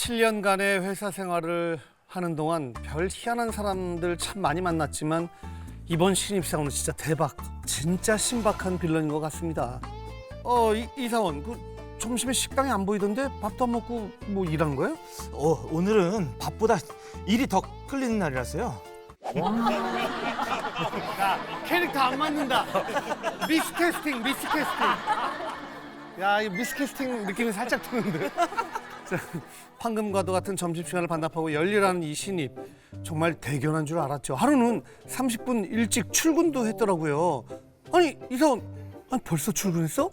7년간의 회사 생활을 하는 동안 별 희한한 사람들 참 많이 만났지만 이번 신입사원은 진짜 대박, 진짜 신박한 빌런인 것 같습니다. 이사원, 그 점심에 식당에 안 보이던데 밥도 안 먹고 뭐 일하는 거예요? 오늘은 밥보다 일이 더 끌리는 날이라서요. 야, 캐릭터 안 맞는다. 미스캐스팅. 야, 이 미스캐스팅 느낌이 살짝 드는데. 자, 황금과도 같은 점심시간을 반납하고 열일하는 이 신입. 정말 대견한 줄 알았죠. 하루는 30분 일찍 출근도 했더라고요. 아니, 이사원, 아니 벌써 출근했어?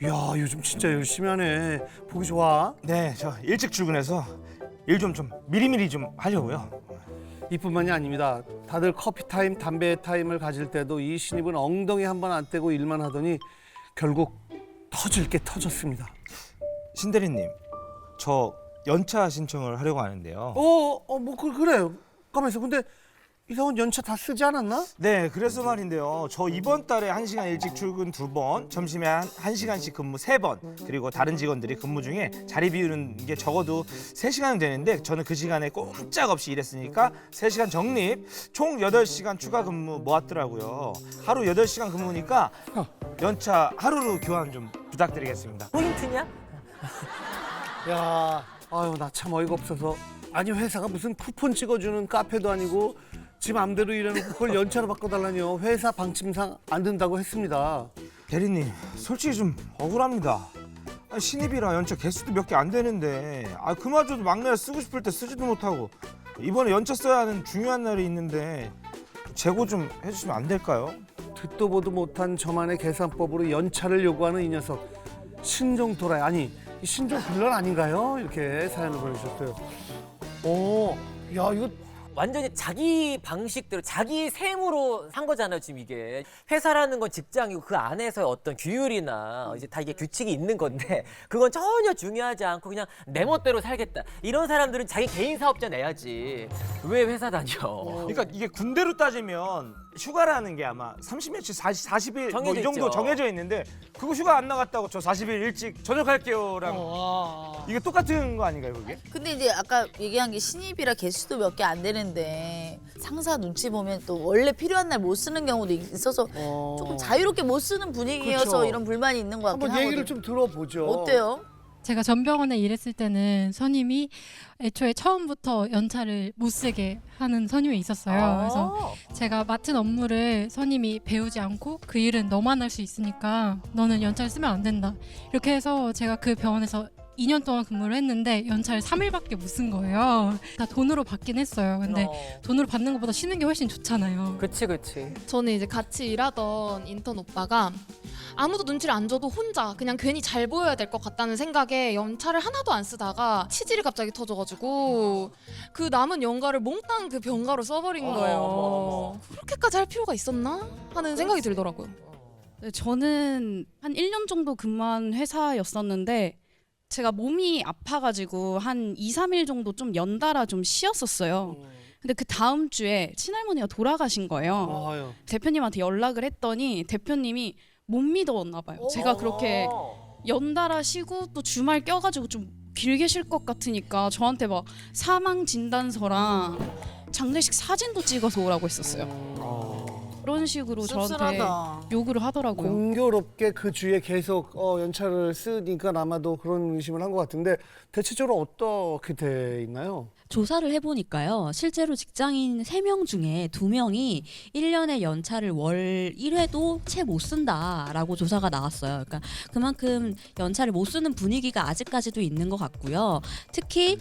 이야, 요즘 진짜 열심히 하네. 보기 좋아. 네, 저 일찍 출근해서 일 좀 미리미리 좀 하려고요. 이뿐만이 아닙니다. 다들 커피 타임, 담배 타임을 가질 때도 이 신입은 엉덩이 한 번 안 떼고 일만 하더니 결국 터질 게 터졌습니다. 신 대리님, 저 연차 신청을 하려고 하는데요. 그래요. 가만있어. 근데 이사원 연차 다 쓰지 않았나? 네, 그래서 말인데요. 저 이번 달에 1시간 일찍 출근 2번, 점심에 1시간씩 근무 3번, 그리고 다른 직원들이 근무 중에 자리 비우는 게 적어도 3시간은 되는데 저는 그 시간에 꼼짝없이 일했으니까 3시간 적립, 총 8시간 추가 근무 모았더라고요. 하루 8시간 근무니까 연차 하루로 교환 좀 부탁드리겠습니다. 포인트냐? 야, 아유, 나 참 어이가 없어서. 아니, 회사가 무슨 쿠폰 찍어주는 카페도 아니고 지 맘대로 일하는 그걸 연차로 바꿔달라니요. 회사 방침상 안 된다고 했습니다. 대리님, 솔직히 좀 억울합니다. 신입이라 연차 개수도 몇 개 안 되는데 그마저도 막내라 쓰고 싶을 때 쓰지도 못하고 이번에 연차 써야 하는 중요한 날이 있는데 재고 좀 해주시면 안 될까요? 듣도 보도 못한 저만의 계산법으로 연차를 요구하는 이 녀석. 신종 도라이, 아니 이 신종 빌런 아닌가요? 이렇게 사연을 보내주셨어요. 야, 이거 완전히 자기 방식대로 자기 셈으로 산 거잖아요. 지금 이게 회사라는 건 직장이고 그 안에서의 어떤 규율이나 이제 다 이게 규칙이 있는 건데 그건 전혀 중요하지 않고 그냥 내 멋대로 살겠다 이런 사람들은 자기 개인 사업자 내야지 왜 회사 다녀. 그러니까 이게 군대로 따지면 휴가라는 게 아마 30며칠 40일 뭐 정해져 이 정도 있죠. 정해져 있는데 그거 휴가 안 나갔다고 저 40일 일찍 전역할게요랑 이게 똑같은 거 아닌가요 그게? 근데 이제 아까 얘기한 게 신입이라 개수도 몇 개 안 되는데 상사 눈치 보면 또 원래 필요한 날 못 쓰는 경우도 있어서 조금 자유롭게 못 쓰는 분위기여서 그쵸. 이런 불만이 있는 것 같긴 한번 얘기를 하거든요. 좀 들어보죠. 어때요? 제가 전 병원에 일했을 때는 선임이 애초에 처음부터 연차를 못 쓰게 하는 선임이 있었어요. 그래서 제가 맡은 업무를 선임이 배우지 않고 그 일은 너만 할 수 있으니까 너는 연차를 쓰면 안 된다. 이렇게 해서 제가 그 병원에서 2년 동안 근무를 했는데 연차를 3일밖에 못 쓴 거예요. 다 돈으로 받긴 했어요. 근데 돈으로 받는 것보다 쉬는 게 훨씬 좋잖아요. 그치. 저는 이제 같이 일하던 인턴 오빠가 아무도 눈치를 안 줘도 혼자 그냥 괜히 잘 보여야 될 것 같다는 생각에 연차를 하나도 안 쓰다가 치질이 갑자기 터져가지고 그 남은 연가를 몽땅 그 병가로 써버린 거예요. 그렇게까지 할 필요가 있었나 하는 생각이 들더라고요. 네, 저는 한 1년 정도 근무한 회사였었는데 제가 몸이 아파가지고 한 2, 3일 정도 좀 연달아 좀 쉬었었어요. 근데 그 다음 주에 친할머니가 돌아가신 거예요. 아유. 대표님한테 연락을 했더니 대표님이 못 믿었나 봐요. 제가 그렇게 연달아 쉬고 또 주말 껴가지고 좀 길게 쉴 것 같으니까 저한테 막 사망 진단서랑 장례식 사진도 찍어서 오라고 했었어요. 그런 식으로 저한테 씁쓸하다. 요구를 하더라고요. 공교롭게 그 주에 계속 연차를 쓰니까 아마도 그런 의심을 한 것 같은데 대체적으로 어떻게 돼 있나요? 조사를 해보니까요. 실제로 직장인 3명 중에 2명이 1년의 연차를 월 1회도 채 못 쓴다라고 조사가 나왔어요. 그러니까 그만큼 연차를 못 쓰는 분위기가 아직까지도 있는 것 같고요. 특히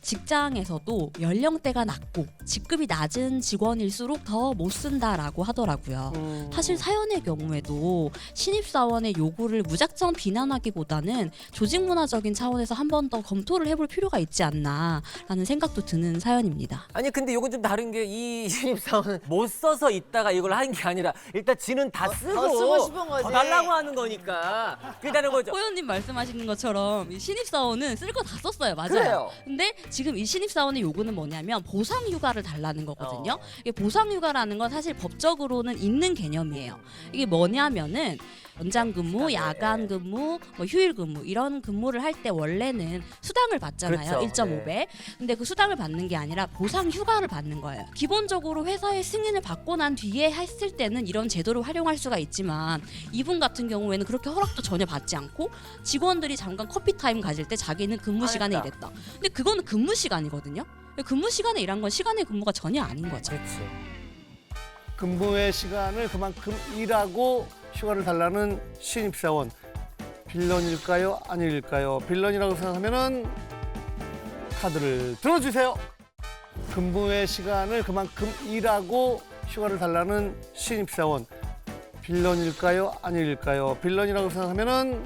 직장에서도 연령대가 낮고 직급이 낮은 직원일수록 더 못 쓴다라고 하더라고요. 사실 사연의 경우에도 신입사원의 요구를 무작정 비난하기보다는 조직 문화적인 차원에서 한 번 더 검토를 해볼 필요가 있지 않나라는 생각도 드는 사연입니다. 아니 근데 이건 좀 다른 게 이 신입사원은 못 써서 있다가 이걸 하는 게 아니라 일단 지는 다 쓰고 더 쓰고 싶은 거지. 더 달라고 하는 거니까 그게 다른 거죠. 호연님 말씀하시는 것처럼 이 신입사원은 쓸 거 다 썼어요. 맞아요. 그래요. 근데 지금 이 신입사원의 요구는 뭐냐면 보상휴가를 달라는 거거든요. 이게 보상휴가라는 건 사실 법적으로는 있는 개념이에요. 이게 뭐냐면은 연장근무, 야간근무, 뭐 휴일근무 이런 근무를 할 때 원래는 수당을 받잖아요. 그렇죠. 1.5배. 근데 그 수당을 받는 게 아니라 보상휴가를 받는 거예요. 기본적으로 회사의 승인을 받고 난 뒤에 했을 때는 이런 제도를 활용할 수가 있지만 이분 같은 경우에는 그렇게 허락도 전혀 받지 않고 직원들이 잠깐 커피 타임 가질 때 자기는 근무 시간에 알았다. 일했다. 근데 그거는 근무 시간이거든요. 근무 시간에 일한 건 시간의 근무가 전혀 아닌 거죠. 그렇지. 근무의 시간을 그만큼 일하고 휴가를 달라는 신입사원. 빌런일까요? 아닐까요? 빌런이라고 생각하면은 카드를 들어주세요. 근무의 시간을 그만큼 일하고 휴가를 달라는 신입사원. 빌런일까요? 아닐까요? 빌런이라고 생각하면은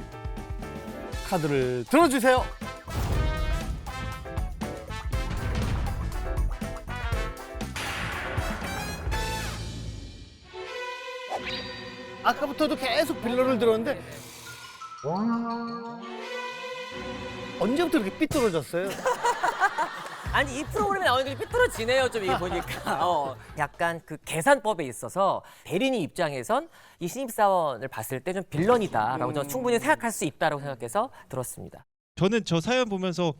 카드를 들어주세요. 아까부터도 계속 빌런을 들었는데 언제부터 이렇게 삐뚤어졌어요? 아니 이 프로그램에 나오는 게 삐뚤어지네요 좀 이게 보니까 약간 그 계산법에 있어서 대리님 입장에선 이 신입사원을 봤을 때 좀 빌런이다라고 저는 충분히 생각할 수 있다라고 생각해서 들었습니다. 저는 저 사연 보면서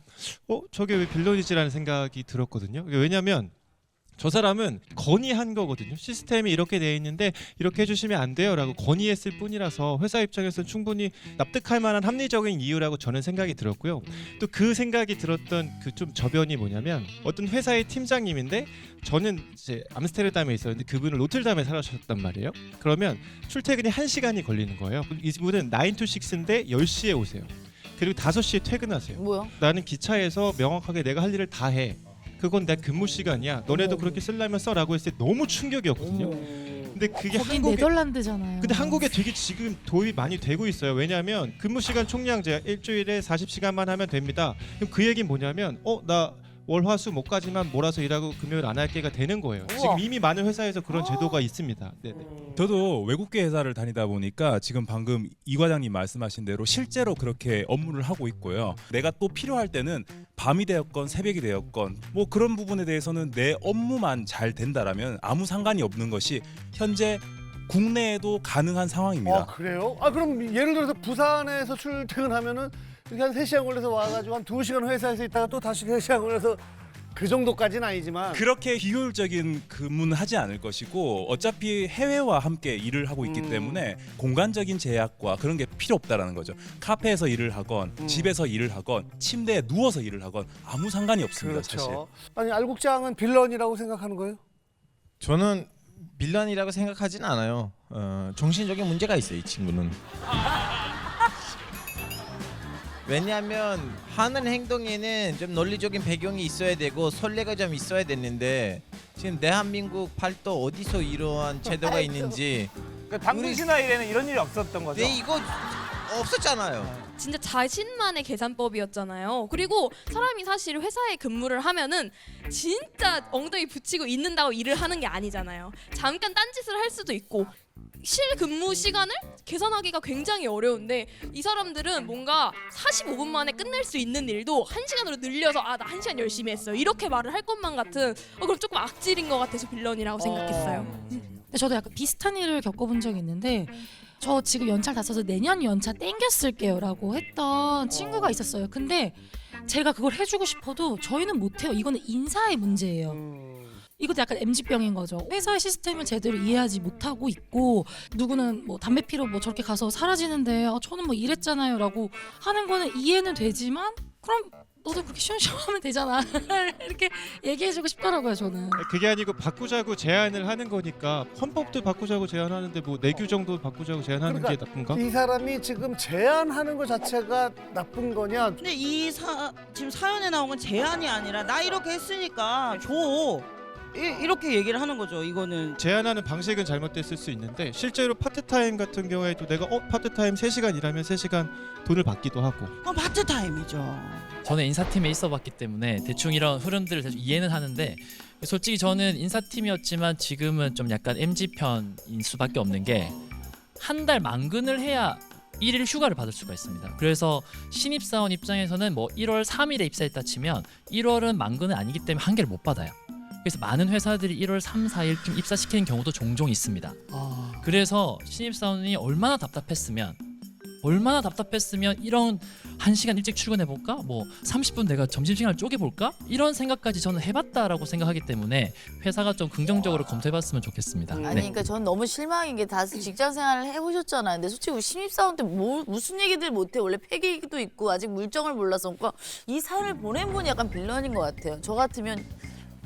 저게 왜 빌런이지라는 생각이 들었거든요. 왜냐하면 저 사람은 건의한 거거든요. 시스템이 이렇게 돼 있는데 이렇게 해주시면 안 돼요라고 건의했을 뿐이라서 회사 입장에서는 충분히 납득할 만한 합리적인 이유라고 저는 생각이 들었고요. 또 그 생각이 들었던 그 좀 저변이 뭐냐면 어떤 회사의 팀장님인데 저는 이제 암스테르담에 있었는데 그분은 로틀담에 살아셨단 말이에요. 그러면 출퇴근이 1시간이 걸리는 거예요. 이분은 9 to 6인데 10시에 오세요. 그리고 5시에 퇴근하세요. 뭐야? 나는 기차에서 명확하게 내가 할 일을 다 해. 그건 내 근무 시간이야. 너네도 그렇게 쓰려면 써라고 했을 때 너무 충격이었거든요. 근데 그게 거긴 한국에 네덜란드잖아요. 근데 한국에 되게 지금 도입이 많이 되고 있어요. 왜냐하면 근무 시간 총량제 일주일에 40시간만 하면 됩니다. 그럼 그 얘기는 뭐냐면 나 월화수 목까지만 몰아서 일하고 금요일 안 할게가 되는 거예요. 지금 이미 많은 회사에서 그런 제도가 있습니다. 네네. 저도 외국계 회사를 다니다 보니까 지금 방금 이 과장님 말씀하신 대로 실제로 그렇게 업무를 하고 있고요. 내가 또 필요할 때는 밤이 되었건 새벽이 되었건 뭐 그런 부분에 대해서는 내 업무만 잘 된다라면 아무 상관이 없는 것이 현재 국내에도 가능한 상황입니다. 그래요? 그럼 예를 들어서 부산에서 출퇴근하면은 이렇게 한 3시간 걸려서 와가지고 한 2시간 회사에서 있다가 또 다시 3시간 걸려서 그 정도까지는 아니지만 그렇게 비효율적인 근무는 하지 않을 것이고 어차피 해외와 함께 일을 하고 있기 때문에 공간적인 제약과 그런 게 필요 없다라는 거죠. 카페에서 일을 하건 집에서 일을 하건 침대에 누워서 일을 하건 아무 상관이 없습니다. 사실. 그렇죠. 아니 알국장은 빌런이라고 생각하는 거예요? 저는 빌런이라고 생각하진 않아요. 정신적인 문제가 있어요, 이 친구는. 왜냐하면 하는 행동에는 좀 논리적인 배경이 있어야 되고 선례가 좀 있어야 되는데 지금 대한민국 팔도 어디서 이러한 제도가 있는지 그러니까 당군 신화일에는 이런 일이 없었던 거죠. 네, 이거 없었잖아요. 진짜 자신만의 계산법이었잖아요. 그리고 사람이 사실 회사에 근무를 하면은 진짜 엉덩이 붙이고 있는다고 일을 하는 게 아니잖아요. 잠깐 딴짓을 할 수도 있고 실근무 시간을 계산하기가 굉장히 어려운데 이 사람들은 뭔가 45분 만에 끝낼 수 있는 일도 1시간으로 늘려서 나 1시간 열심히 했어요. 이렇게 말을 할 것만 같은 그럼 조금 악질인 것 같아서 빌런이라고 생각했어요. 근데 저도 약간 비슷한 일을 겪어본 적이 있는데 저 지금 연차를 다 써서 내년 연차 땡겨 쓸게요라고 했던 친구가 있었어요. 근데 제가 그걸 해주고 싶어도 저희는 못해요. 이거는 인사의 문제예요. 이것도 약간 MZ병인 거죠. 회사의 시스템을 제대로 이해하지 못하고 있고 누구는 뭐 담배 피러 뭐 저렇게 가서 사라지는데 저는 뭐 이랬잖아요 라고 하는 거는 이해는 되지만 그럼 너도 그렇게 시원시원하면 되잖아 이렇게 얘기해주고 싶더라고요 저는. 그게 아니고 바꾸자고 제안을 하는 거니까 헌법도 바꾸자고 제안하는데 뭐 내규 정도 바꾸자고 제안하는 게 나쁜가? 이 사람이 지금 제안하는 것 자체가 나쁜 거냐? 근데 지금 사연에 나온 건 제안이 아니라 나 이렇게 했으니까 줘. 이렇게 얘기를 하는 거죠. 이거는 제안하는 방식은 잘못됐을 수 있는데 실제로 파트타임 같은 경우에도 내가 파트타임 3시간 일하면 3시간 돈을 받기도 하고. 파트타임이죠. 저는 인사팀에 있어봤기 때문에 대충 이런 흐름들을 대충 이해는 하는데 솔직히 저는 인사팀이었지만 지금은 좀 약간 MZ편인 수밖에 없는 게 한 달 만근을 해야 1일 휴가를 받을 수가 있습니다. 그래서 신입사원 입장에서는 뭐 1월 3일에 입사했다 치면 1월은 만근은 아니기 때문에 한 개를 못 받아요. 그래서 많은 회사들이 1월 3, 4일쯤 입사시키는 경우도 종종 있습니다. 그래서 신입사원이 얼마나 답답했으면 이런 1시간 일찍 출근해볼까? 뭐 30분 내가 점심시간을 쪼개볼까? 이런 생각까지 저는 해봤다라고 생각하기 때문에 회사가 좀 긍정적으로 검토해봤으면 좋겠습니다. 아니 네. 그러니까 저는 너무 실망인 게 다 직장 생활을 해보셨잖아요. 근데 솔직히 우리 신입사원 때 무슨 얘기들 못해. 원래 패기도 있고 아직 물정을 몰라서 그러니까 이 사연을 보낸 분이 약간 빌런인 것 같아요. 저 같으면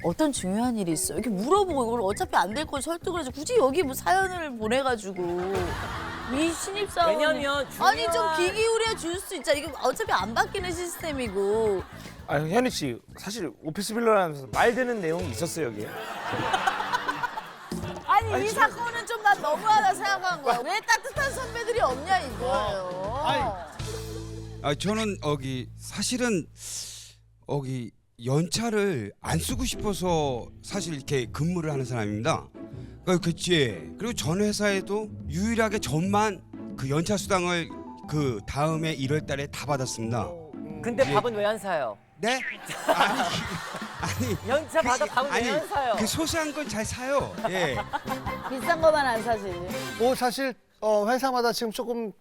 어떤 중요한 일이 있어 이렇게 물어보고 이걸 어차피 안 될 걸 설득을 해서 굳이 여기 뭐 사연을 보내가지고 이 신입사원 왜냐면 아니 좀 귀 기울여 줄 수 있잖아. 이거 어차피 안 바뀌는 시스템이고. 아 현희 씨 사실 오피스 빌런하면서 말 되는 내용이 있었어요 여기. 아니 이 사건은 좀 난 너무하다 생각한 거야. 왜 따뜻한 선배들이 없냐 이거예요. 저는 사실은 연차를 안 쓰고 싶어서 사실 이렇게 근무를 하는 사람입니다. 그치. 그리고 전 회사에도 유일하게 전만 그 연차 수당을 그 다음에 1월달에 다 받았습니다. 근데 예. 밥은 왜 안 사요? 네? 아니 연차 받아 밥은 왜 안 사요? 그 소소한 건 잘 사요. 예. 비싼 거만 안 사지. 뭐 사실 회사마다 지금 조금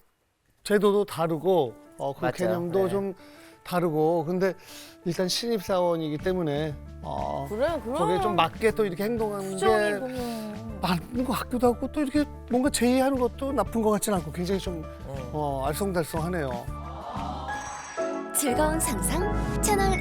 제도도 다르고 그 맞아요. 개념도 네. 좀 다르고 근데 일단 신입 사원이기 때문에 그래 그럼. 거기에 좀 맞게 또 이렇게 행동하는 수정이 게 보면. 맞는 것 같기도 하고 또 이렇게 뭔가 제의하는 것도 나쁜 것 같지는 않고 굉장히 좀 알쏭달쏭하네요. 즐거운 상상 채널